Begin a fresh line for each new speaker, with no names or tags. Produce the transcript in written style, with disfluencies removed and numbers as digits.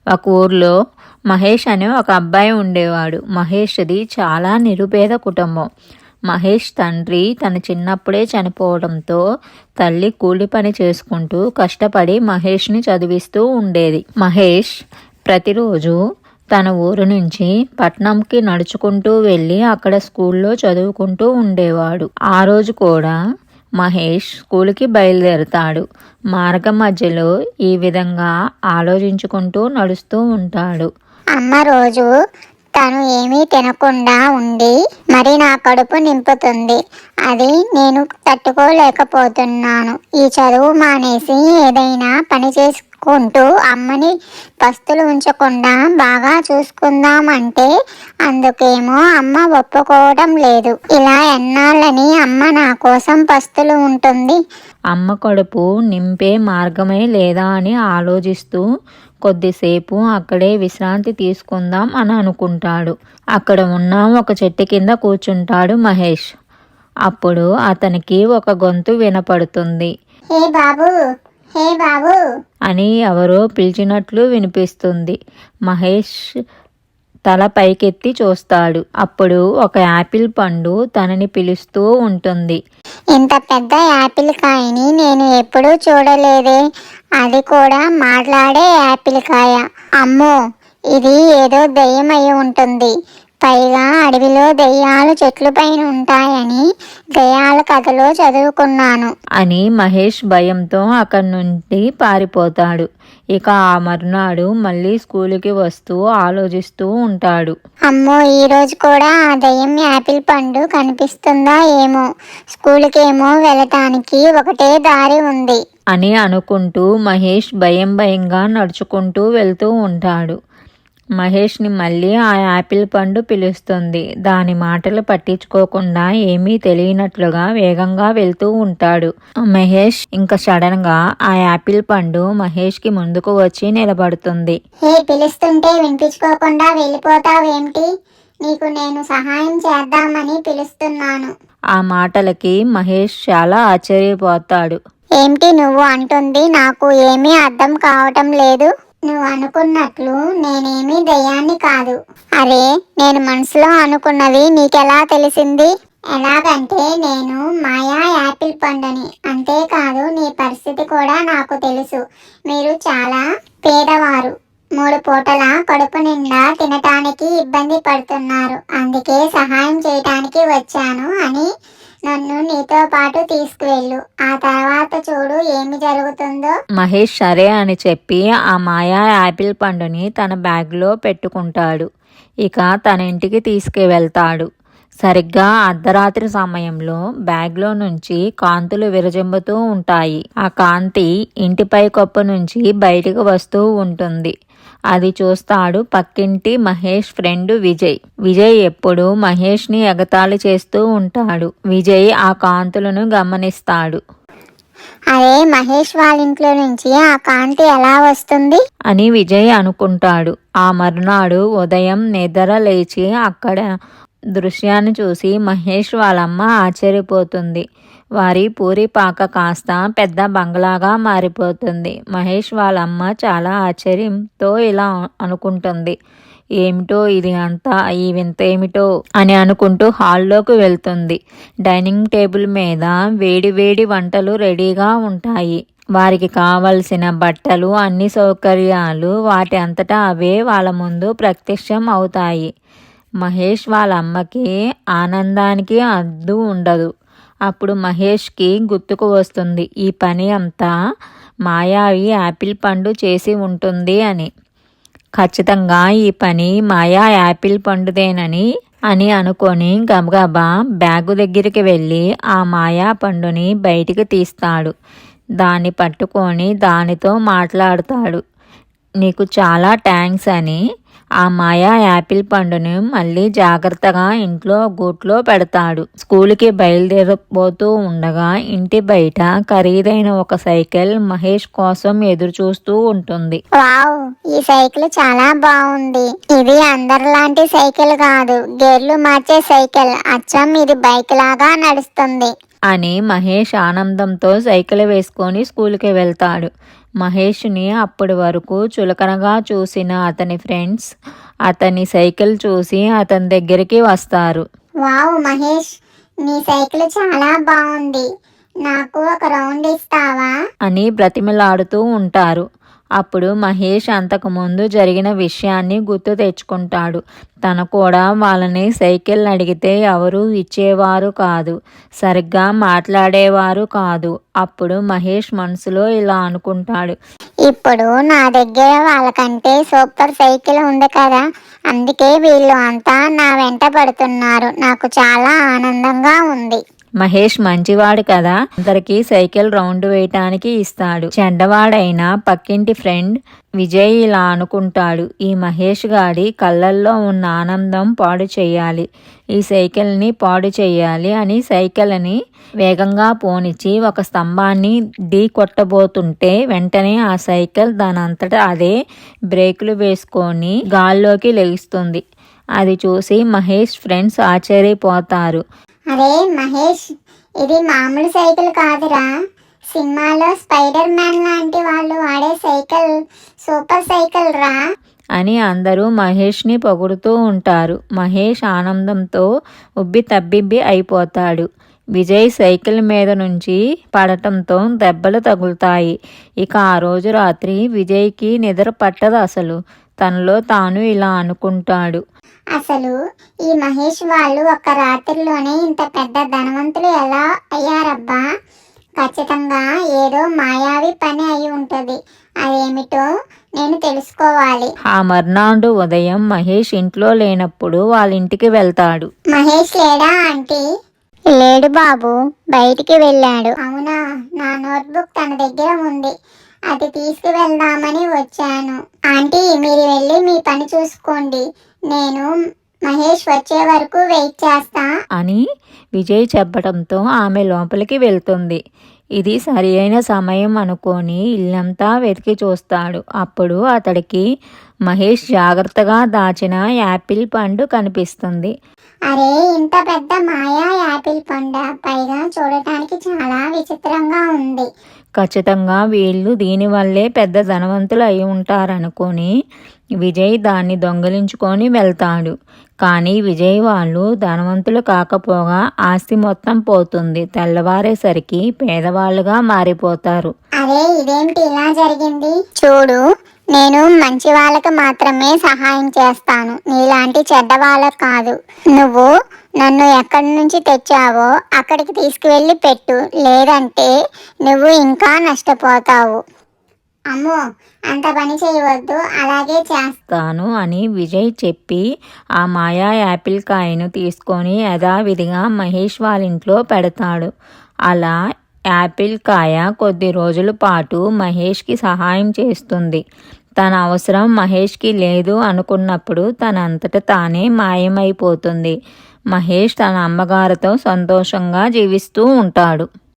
ఒక ఊర్లో మహేష్ అనే ఒక అబ్బాయి ఉండేవాడు. మహేష్ది చాలా నిరుపేద కుటుంబం. మహేష్ తండ్రి తన చిన్నప్పుడే చనిపోవడంతో తల్లి కూలి పని చేసుకుంటూ కష్టపడి మహేష్ని చదివిస్తూ ఉండేది. మహేష్ ప్రతిరోజు తన ఊరు నుంచి పట్నంకి నడుచుకుంటూ వెళ్ళి అక్కడ స్కూల్లో చదువుకుంటూ ఉండేవాడు. ఆ రోజు కూడా మహేష్ స్కూల్కి బయలుదేరతాడు. మార్గం మధ్యలో ఈ విధంగా ఆలోచించుకుంటూ నడుస్తూ ఉంటాడు.
అమ్మ రోజు తను ఏమీ తినకుండా ఉండి మరి నా కడుపు నింపుతుంది. అది నేను తట్టుకోలేకపోతున్నాను. ఈ చదువు మానేసి ఏదైనా పని చేసుకుంటూ అమ్మని పస్తులు ఉంచకుండా బాగా చూసుకుందామంటే అందుకేమో అమ్మ ఒప్పుకోవడం లేదు. ఇలా ఎన్నాళ్ళని అమ్మ నా కోసం పస్తులు ఉంటుంది?
అమ్మ కడుపు నింపే మార్గమే లేదా అని ఆలోచిస్తూ కొద్దిసేపు అక్కడే విశ్రాంతి తీసుకుందాం అని అనుకుంటాడు. అక్కడ ఉన్న ఒక చెట్టు కింద కూర్చుంటాడు మహేష్. అప్పుడు అతనికి ఒక గొంతు వినపడుతుంది.
హే బాబు, హే బాబు
అని ఎవరో పిలిచినట్లు వినిపిస్తుంది. మహేష్ తల పైకెత్తి చూస్తాడు. అప్పుడు ఒక యాపిల్ పండు తనని పిలుస్తూ ఉంటుంది.
ఇంత పెద్ద యాపిల్ కాయని నేను ఎప్పుడూ చూడలేదే, అది కూడా మాట్లాడే యాపిల్ కాయ. అమ్మో, ఇది ఏదో దెయ్యం అయి ఉంటుంది. పైగా అడవిలో దెయ్యాలు చెట్ల పైన ఉంటాయని దెయ్యాల కథలో చదువుకున్నాను
అని మహేష్ భయంతో అక్కడి నుండి పారిపోతాడు. ఇక ఆ మరునాడు మళ్ళీ స్కూలుకి వస్తూ ఆలోచిస్తూ ఉంటాడు.
అమ్మో, ఈ రోజు కూడా ఆ దెయ్యం యాపిల్ పండు కనిపిస్తుందా ఏమో. స్కూల్కేమో వెళ్ళటానికి ఒకటే దారి ఉంది
అని అనుకుంటూ మహేష్ భయంగా నడుచుకుంటూ వెళ్తూ ఉంటాడు. మహేష్ని మళ్ళీ ఆ యాపిల్ పండు పిలుస్తుంది. దాని మాటలు పట్టించుకోకుండా ఏమీ తెలియనట్లుగా వేగంగా వెళ్తూ ఉంటాడు. మహేష్ ఇంకా సడన్గా ఆ యాపిల్ పండు మహేష్కి ముందుకు వచ్చి నిలబడుతుంది.
హే, పిలుస్తుంటే వినిపించుకోకుండా వెళ్ళిపోతావేమిటి? నీకు నేను సహాయం చేద్దామని పిలుస్తున్నాను.
ఆ మాటలకి మహేష్ చాలా ఆశ్చర్యపోతాడు.
ఏమిటి నువ్వు అంటుంది? నాకు ఏమీ అర్థం కావటం లేదు. నువ్వు అనుకున్నట్లు నేనేమీ దయ్యాన్ని కాదు. అరే, నేను మనసులో అనుకున్నది నీకెలా తెలిసింది? ఎలాగంటే నేను మాయా యాపిల్ పండుని. అంతేకాదు, నీ పరిస్థితి కూడా నాకు తెలుసు. మీరు చాలా పేదవారు. 3 పూటల కడుపు నిండా తినటానికి ఇబ్బంది పడుతున్నారు. అందుకే సహాయం చేయటానికి వచ్చాను అని నన్ను నీతో పాటు తీసుకువెళ్ళు. ఆ తర్వాత చూడు ఏమి జరుగుతుందో.
మహేష్ సరే అని చెప్పి ఆ మాయా యాపిల్ పండుని తన బ్యాగ్లో పెట్టుకుంటాడు. ఇక తన ఇంటికి తీసుకువెళ్తాడు. సరిగ్గా అర్ధరాత్రి సమయంలో బ్యాగ్లో నుంచి కాంతులు విరజిమ్ముతూ ఉంటాయి. ఆ కాంతి ఇంటిపై కప్పు నుంచి బయటకు వస్తూ ఉంటుంది. అది చూస్తాడు పక్కింటి మహేష్ ఫ్రెండ్ విజయ్. విజయ్ ఎప్పుడు మహేష్ని ఎగతాళి చేస్తూ ఉంటాడు. విజయ్ ఆ కాంతులను గమనిస్తాడు.
అరే, మహేష్ వాళ్ళ ఇంట్లో నుంచి ఆ కాంతి ఎలా వస్తుంది
అని విజయ్ అనుకుంటాడు. ఆ మరునాడు ఉదయం నిద్ర లేచి అక్కడ దృశ్యాన్ని చూసి మహేష్ వాళ్ళమ్మ ఆశ్చర్యపోతుంది. వారి పూరిపాక కాస్త పెద్ద బంగ్లాగా మారిపోతుంది. మహేష్ వాళ్ళమ్మ చాలా ఆశ్చర్యంతో ఇలా అనుకుంటుంది. ఏమిటో ఇది అంతా, ఈ వింత ఏమిటో అని అనుకుంటూ హాల్లోకి వెళ్తుంది. డైనింగ్ టేబుల్ మీద వేడి వేడి వంటలు రెడీగా ఉంటాయి. వారికి కావలసిన బట్టలు, అన్ని సౌకర్యాలు వాటి అంతటా అవే వాళ్ళ ముందు ప్రత్యక్షం అవుతాయి. మహేష్ వాళ్ళ అమ్మకి ఆనందానికి అద్దు ఉండదు. అప్పుడు మహేష్కి గుర్తుకు వస్తుంది, ఈ పని అంతా మాయావి యాపిల్ పండు చేసి ఉంటుంది అని. ఖచ్చితంగా ఈ పని మాయా యాపిల్ పండుదేనని అనుకొని గబగబా బ్యాగు దగ్గరికి వెళ్ళి ఆ మాయా పండుని బయటికి తీస్తాడు. దాన్ని పట్టుకొని దానితో మాట్లాడతాడు. నీకు చాలా థ్యాంక్స్ అని ఆ మాయా యాపిల్ పండుని మళ్ళీ జాగ్రత్తగా ఇంట్లో గూట్లో పెడతాడు. స్కూల్కి బయలుదేరబోతూ ఉండగా ఇంటి బయట ఖరీదైన ఒక సైకిల్ మహేష్ కోసం ఎదురు చూస్తూ ఉంటుంది.
వావ్, ఈ సైకిల్ చాలా బాగుంది. ఇది అందరిలాంటి సైకిల్ కాదు, గేర్లు మార్చే సైకిల్. అచ్చం ఇది బైక్ లాగా నడుస్తుంది
అని మహేష్ ఆనందంతో సైకిల్ వేసుకొని స్కూల్కి వెళ్తాడు. మహేష్ని అప్పటి వరకు చులకనగా చూసిన అతని ఫ్రెండ్స్ అతని సైకిల్ చూసి అతని దగ్గరికి వస్తారు.
వావ్ మహేష్, నీ సైకిల్ చాలా బాగుంది, నాకు ఒక రౌండ్ ఇస్తావా
అని బ్రతిమలాడుతూ ఉంటారు. అప్పుడు మహేష్ అంతకుముందు జరిగిన విషయాన్ని గుర్తు తెచ్చుకుంటాడు. తను కూడా వాళ్ళని సైకిల్ అడిగితే ఎవరూ ఇచ్చేవారు కాదు, సరిగ్గా మాట్లాడేవారు కాదు. అప్పుడు మహేష్ మనసులో ఇలా అనుకుంటాడు,
ఇప్పుడు నా దగ్గర వాళ్ళకంటే సూపర్ సైకిల్ ఉంది కదా, అందుకే వీళ్ళు అంతా నా వెంట పడుతున్నారు, నాకు చాలా ఆనందంగా ఉంది.
మహేష్ మంచివాడు కదా, అందరికీ సైకిల్ రౌండ్ వేయటానికి ఇస్తాడు. చెడ్డవాడైన పక్కింటి ఫ్రెండ్ విజయ్ ఇలా అనుకుంటాడు, ఈ మహేష్ గాడి కళ్ళల్లో ఉన్న ఆనందం పాడు చేయాలి, ఈ సైకిల్ని పాడు చేయాలి అని సైకిల్ని వేగంగా పోనిచ్చి ఒక స్తంభాన్ని ఢీ కొట్టబోతుంటే వెంటనే ఆ సైకిల్ దానంతటా అదే బ్రేకులు వేసుకొని గాల్లోకి లెగుస్తుంది. అది చూసి మహేష్ ఫ్రెండ్స్ ఆశ్చర్యపోతారు.
అరే మహేష్, ఇది మామూలు సైకిల్ కాదురా, సినిమాలో స్పైడర్ మ్యాన్ లాంటి వాళ్ళు వాడే సైకిల్, సూపర్ సైకిల్ రా
అని అందరూ మహేష్ని పొగుడుతూ ఉంటారు. మహేష్ ఆనందంతో ఉబ్బి తబ్బిబ్బి అయిపోతాడు. విజయ్ సైకిల్ మీద నుంచి పడటంతో దెబ్బలు తగులుతాయి. ఇక ఆ రోజు రాత్రి విజయ్కి నిద్ర పట్టదు అసలు. తనలో తాను ఇలా అనుకుంటాడు,
అసలు ఈ మహేష్ వాళ్ళు ఒక్క రాత్రిలోనే ఇంత పెద్ద ధనవంతులు ఎలా అయ్యారబ్బా, ఖచ్చితంగా ఏదో మాయావి పని అయి ఉంటుంది, అదేమిటో నేను తెలుసుకోవాలి.
ఆ మర్నాడు ఉదయం మహేష్ ఇంట్లో లేనప్పుడు వాళ్ళ ఇంటికి వెళ్తాడు.
మహేష్ లేడా ఆంటీ? లేడు బాబు, బయటికి వెళ్ళాడు. అవునా, నా నోట్బుక్ తన దగ్గర ఉంది, అది తీసుకువెళ్దామని వచ్చాను. ఆంటీ మీరు వెళ్ళి మీ పని చూసుకోండి, నేను మహేష్ వచ్చే వరకు వెయిట్ చేస్తా
అని విజయ్ చెప్పడంతో ఆమె లోపలికి వెళ్తుంది. ఇది సరి అయిన సమయం అనుకొని ఇల్లంతా వెతికి చూస్తాడు. అప్పుడు అతడికి మహేష్ జాగ్రత్తగా దాచిన యాపిల్ పండు కనిపిస్తుంది.
అరే, ఇంత పెద్ద మాయా యాపిల్ పండు, పైగా చూడటానికి చాలా విచిత్రంగా ఉంది.
ఖచ్చితంగా వీళ్ళు దీనివల్లే పెద్ద ధనవంతులు అయి ఉంటారనుకొని విజయ్ దాన్ని దొంగిలించుకొని వెళ్తాడు. కానీ విజయ్ వాళ్ళు ధనవంతులు కాకపోగా ఆస్తి మొత్తం పోతుంది. తెల్లవారేసరికి పేదవాళ్ళుగా మారిపోతారు.
అరే, ఇదేంటి ఇలా జరిగింది? చూడు, నేను మంచి వాళ్ళకి మాత్రమే సహాయం చేస్తాను, నీలాంటి చెడ్డ వాళ్ళకి కాదు. నువ్వు నన్ను ఎక్కడి నుంచి తెచ్చావో అక్కడికి తీసుకువెళ్ళి పెట్టు, లేదంటే నువ్వు ఇంకా నష్టపోతావు. అమ్మో, అంత పని చేయవద్దు, అలాగే చేస్తాను
అని విజయ్ చెప్పి ఆ మాయా యాపిల్ కాయను తీసుకొని యథావిధిగా మహేష్ వాళ్ళ ఇంట్లో పెడతాడు. అలా యాపిల్ కాయ కొద్ది రోజుల పాటు మహేష్కి సహాయం చేస్తుంది. తన అవసరం మహేష్కి లేదు అనుకున్నప్పుడు తనంతట తానే మాయమైపోతుంది. మహేష్ తన అమ్మగారితో సంతోషంగా జీవిస్తూ ఉంటాడు.